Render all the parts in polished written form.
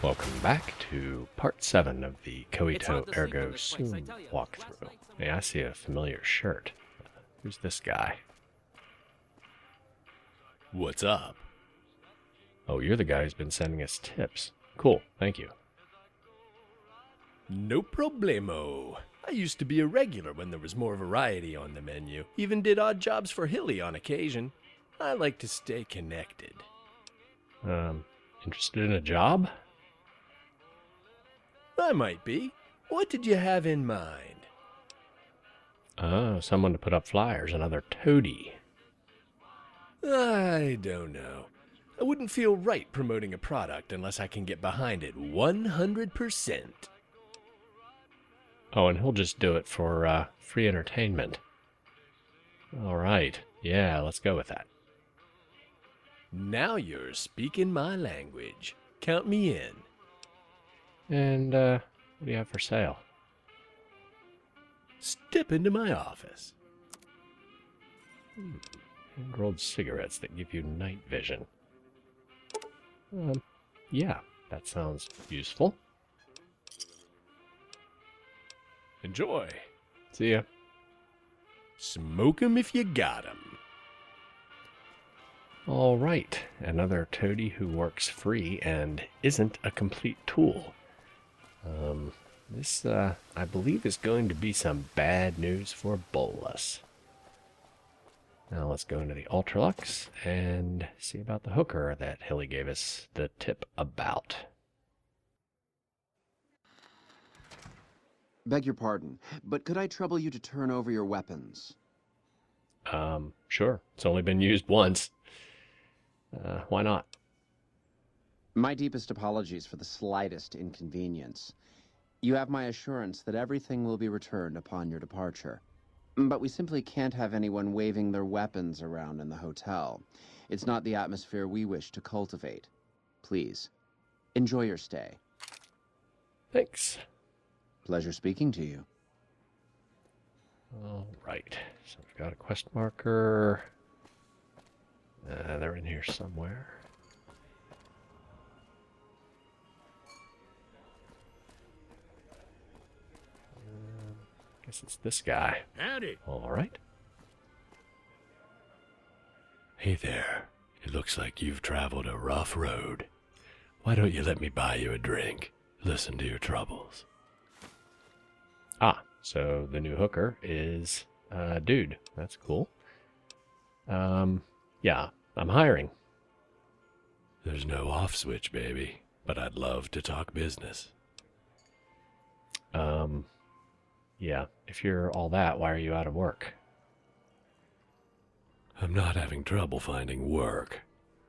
Welcome back to part 7 of the Coito Ergo Sum walkthrough. Hey, I see a familiar shirt. Who's this guy? What's up? Oh, you're the guy who's been sending us tips. Cool, thank you. No problemo. I used to be a regular when there was more variety on the menu. Even did odd jobs for Hilly on occasion. I like to stay connected. Interested in a job? I might be. What did you have in mind? Oh, someone to put up flyers, another toady. I don't know. I wouldn't feel right promoting a product unless I can get behind it 100%. Oh, and he'll just do it for free entertainment. All right, yeah, let's go with that. Now you're speaking my language. Count me in. And what do you have for sale? Step into my office. Hand-rolled cigarettes that give you night vision. Yeah, that sounds useful. Enjoy. See ya. Smoke 'em if you got 'em. All right, another toady who works free and isn't a complete tool. This, I believe, is going to be some bad news for Bolus. Now let's go into the Ultralux and see about the hooker that Hilly gave us the tip about. Beg your pardon, but could I trouble you to turn over your weapons? Sure. It's only been used once. Why not? My deepest apologies for the slightest inconvenience. You have my assurance that everything will be returned upon your departure. But we simply can't have anyone waving their weapons around in the hotel. It's not the atmosphere we wish to cultivate. Please, enjoy your stay. Thanks. Pleasure speaking to you. All right. So we've got a quest marker. They're in here somewhere. Guess it's this guy. Howdy. All right. Hey there. It looks like you've traveled a rough road. Why don't you let me buy you a drink? Listen to your troubles. Ah, so the new hooker is a dude. That's cool. Yeah, I'm hiring. There's no off switch, baby, but I'd love to talk business. Yeah, if you're all that, why are you out of work? I'm not having trouble finding work.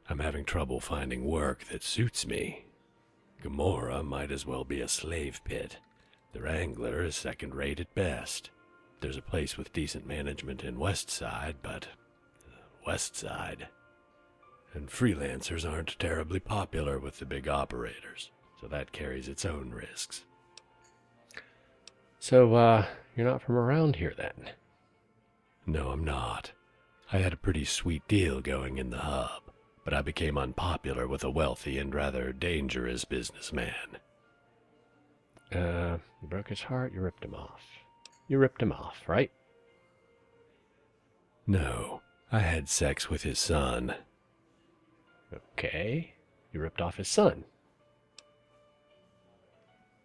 I'm having trouble finding work that suits me. Gomorrah might as well be a slave pit. The Wrangler is second-rate at best. There's a place with decent management in West Side, but West Side. And freelancers aren't terribly popular with the big operators, so that carries its own risks. So, you're not from around here then? No, I'm not. I had a pretty sweet deal going in the hub, but I became unpopular with a wealthy and rather dangerous businessman. You broke his heart, you ripped him off. You ripped him off, right? No, I had sex with his son. Okay, you ripped off his son.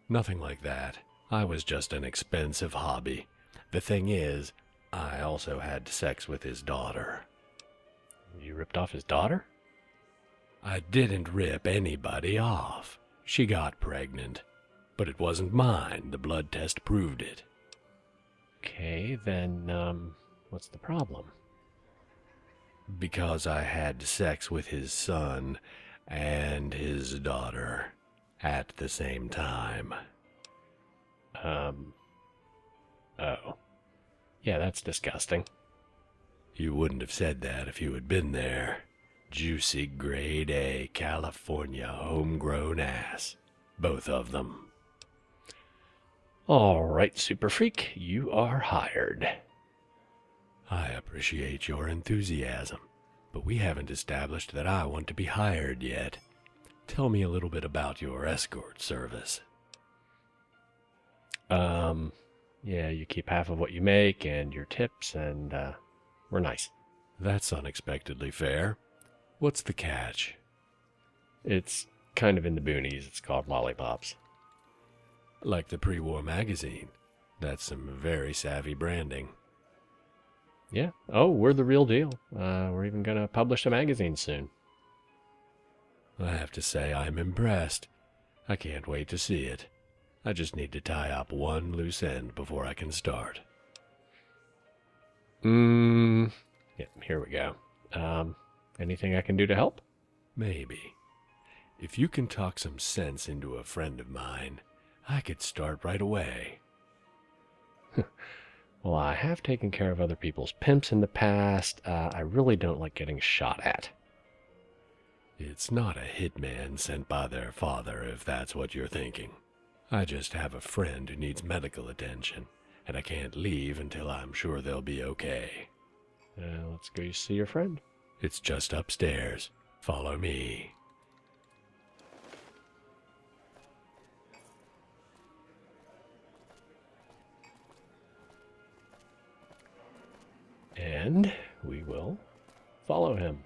Nothing like that. I was just an expensive hobby. The thing is, I also had sex with his daughter. You ripped off his daughter? I didn't rip anybody off. She got pregnant. But it wasn't mine. The blood test proved it. Okay, then, what's the problem? Because I had sex with his son and his daughter at the same time. Oh. Yeah, that's disgusting. You wouldn't have said that if you had been there. Juicy grade A California homegrown ass. Both of them. All right, Super Freak, you are hired. I appreciate your enthusiasm, but we haven't established that I want to be hired yet. Tell me a little bit about your escort service. Yeah, you keep half of what you make and your tips, and we're nice. That's unexpectedly fair. What's the catch? It's kind of in the boonies. It's called lollipops. Like the pre-war magazine. That's some very savvy branding. Yeah. Oh, we're the real deal. We're even going to publish a magazine soon. I have to say I'm impressed. I can't wait to see it. I just need to tie up one loose end before I can start. Yeah, here we go. Anything I can do to help? Maybe. If you can talk some sense into a friend of mine, I could start right away. Well, I have taken care of other people's pimps in the past. I really don't like getting shot at. It's not a hitman sent by their father, if that's what you're thinking. I just have a friend who needs medical attention, and I can't leave until I'm sure they'll be okay. Let's go see your friend. It's just upstairs. Follow me. And we will follow him.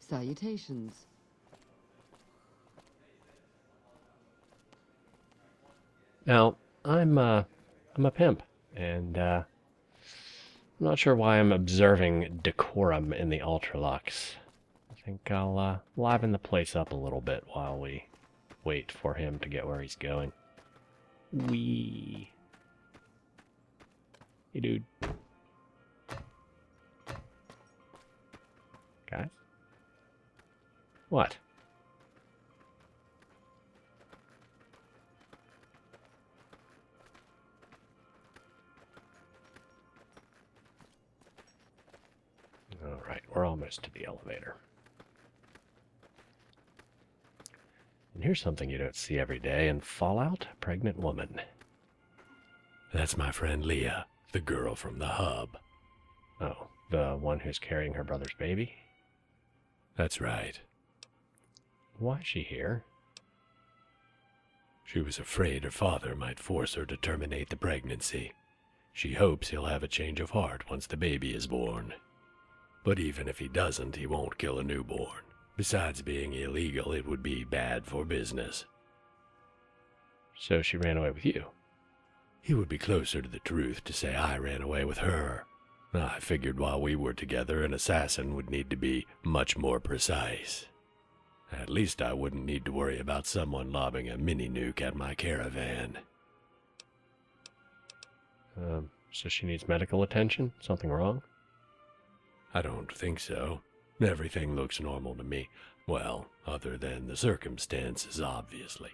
Salutations. Now, I'm a pimp, and I'm not sure why I'm observing decorum in the Ultralux. I think I'll liven the place up a little bit while we wait for him to get where he's going. Wee. Hey, dude. Guys? What? All right, we're almost to the elevator. And here's something you don't see every day in Fallout: a pregnant woman. That's my friend Leah, the girl from the hub. Oh, the one who's carrying her brother's baby? That's right. Why is she here? She was afraid her father might force her to terminate the pregnancy. She hopes he'll have a change of heart once the baby is born. But even if he doesn't, he won't kill a newborn. Besides being illegal, it would be bad for business. So she ran away with you? It would be closer to the truth to say I ran away with her. I figured while we were together, an assassin would need to be much more precise. At least I wouldn't need to worry about someone lobbing a mini-nuke at my caravan. So she needs medical attention? Something wrong? I don't think so. Everything looks normal to me. Well, other than the circumstances, obviously.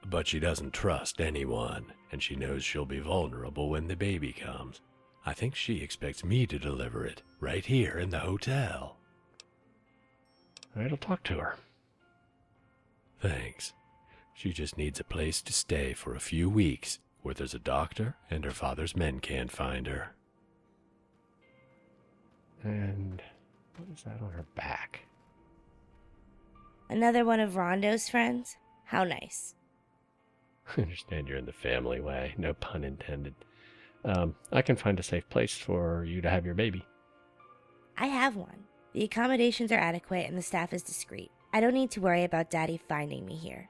But she doesn't trust anyone, and she knows she'll be vulnerable when the baby comes. I think she expects me to deliver it, right here in the hotel. All right, I'll talk to her. Thanks. She just needs a place to stay for a few weeks, where there's a doctor and her father's men can't find her. And what is that on her back? Another one of Rondo's friends? How nice. I understand you're in the family way, no pun intended. I can find a safe place for you to have your baby. I have one. The accommodations are adequate and the staff is discreet. I don't need to worry about Daddy finding me here.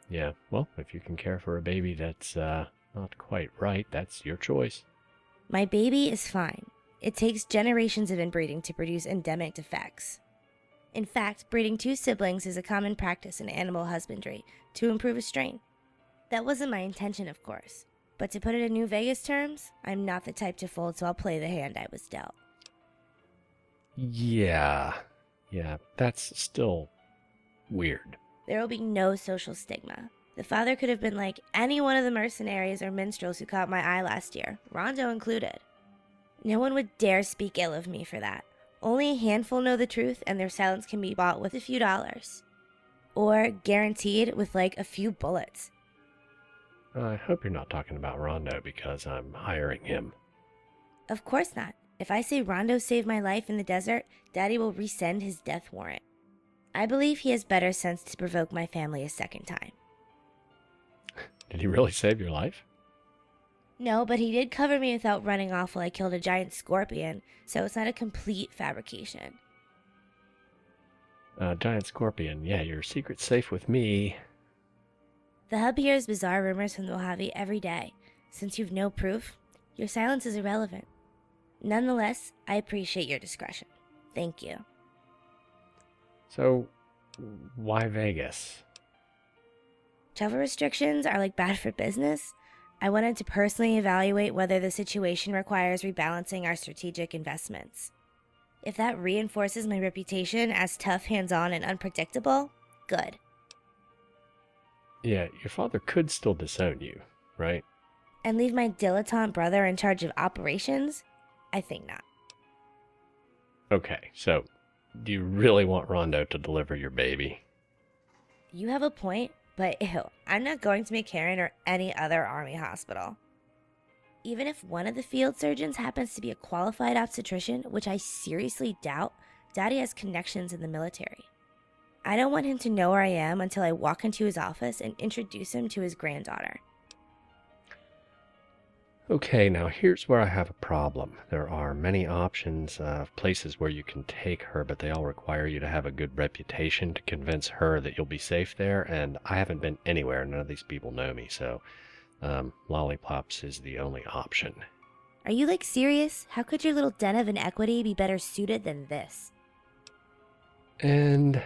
Yeah, well, if you can care for a baby that's not quite right, that's your choice. My baby is fine. It takes generations of inbreeding to produce endemic defects. In fact, breeding two siblings is a common practice in animal husbandry to improve a strain. That wasn't my intention, of course. But to put it in New Vegas terms, I'm not the type to fold, so I'll play the hand I was dealt. Yeah, that's still weird. There will be no social stigma. The father could have been like any one of the mercenaries or minstrels who caught my eye last year, Rondo included. No one would dare speak ill of me for that. Only a handful know the truth, and their silence can be bought with a few dollars. or guaranteed with like a few bullets. I hope you're not talking about Rondo because I'm hiring him. Of course not. If I say Rondo saved my life in the desert, Daddy will resend his death warrant. I believe he has better sense to provoke my family a second time. Did he really save your life? No, but he did cover me without running off while I killed a giant scorpion, so it's not a complete fabrication. Giant scorpion. Yeah, your secret's safe with me. The hub hears bizarre rumors from the Mojave every day. Since you've no proof, your silence is irrelevant. Nonetheless, I appreciate your discretion. Thank you. So, why Vegas? Travel restrictions are like bad for business. I wanted to personally evaluate whether the situation requires rebalancing our strategic investments. If that reinforces my reputation as tough, hands-on, and unpredictable, good. Yeah, your father could still disown you, right? And leave my dilettante brother in charge of operations? I think not. Okay, so do you really want Rondo to deliver your baby? You have a point, but ew, I'm not going to McCarran or any other Army hospital. Even if one of the field surgeons happens to be a qualified obstetrician, which I seriously doubt, Daddy has connections in the military. I don't want him to know where I am until I walk into his office and introduce him to his granddaughter. Okay, now here's where I have a problem. There are many options of places where you can take her, but they all require you to have a good reputation to convince her that you'll be safe there, and I haven't been anywhere. None of these people know me, so Lollipops is the only option. Are you like serious? How could your little den of inequity be better suited than this? And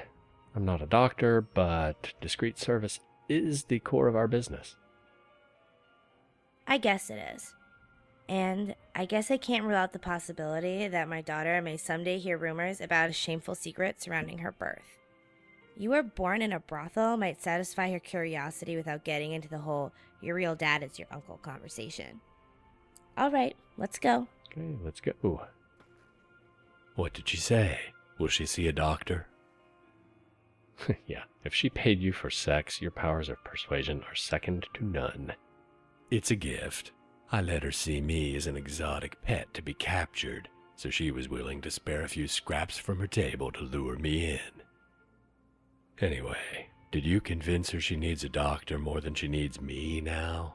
I'm not a doctor, but discreet service is the core of our business. I guess it is. And I guess I can't rule out the possibility that my daughter may someday hear rumors about a shameful secret surrounding her birth. You were born in a brothel might satisfy her curiosity without getting into the whole your real dad is your uncle conversation. All right, let's go. Okay, let's go. What did she say? Will she see a doctor? Yeah, if she paid you for sex, your powers of persuasion are second to none. It's a gift. I let her see me as an exotic pet to be captured, so she was willing to spare a few scraps from her table to lure me in. Anyway, did you convince her she needs a doctor more than she needs me now?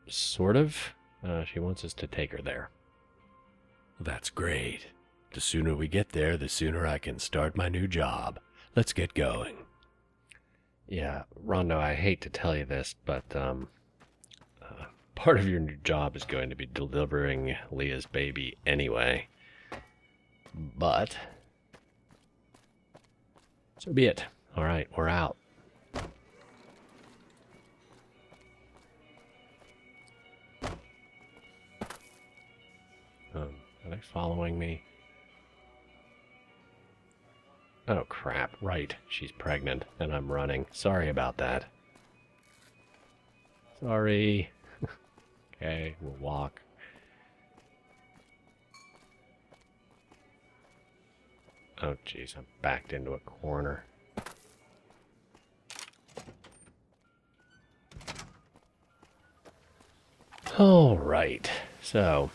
Sort of. She wants us to take her there. That's great. The sooner we get there, the sooner I can start my new job. Let's get going. Yeah, Rondo, I hate to tell you this, but part of your new job is going to be delivering Leah's baby anyway. But so be it. All right, we're out. Are they following me? Oh, crap. Right. She's pregnant, and I'm running. Sorry about that. Sorry. Okay, we'll walk. Oh, jeez. I'm backed into a corner. All right. So,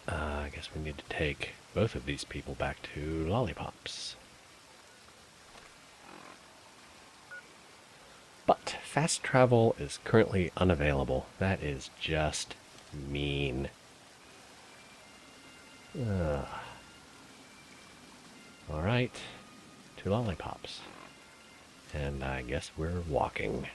I guess we need to take both of these people back to Lollipops. But fast travel is currently unavailable. That is just mean. Alright, to Lollipops. And I guess we're walking.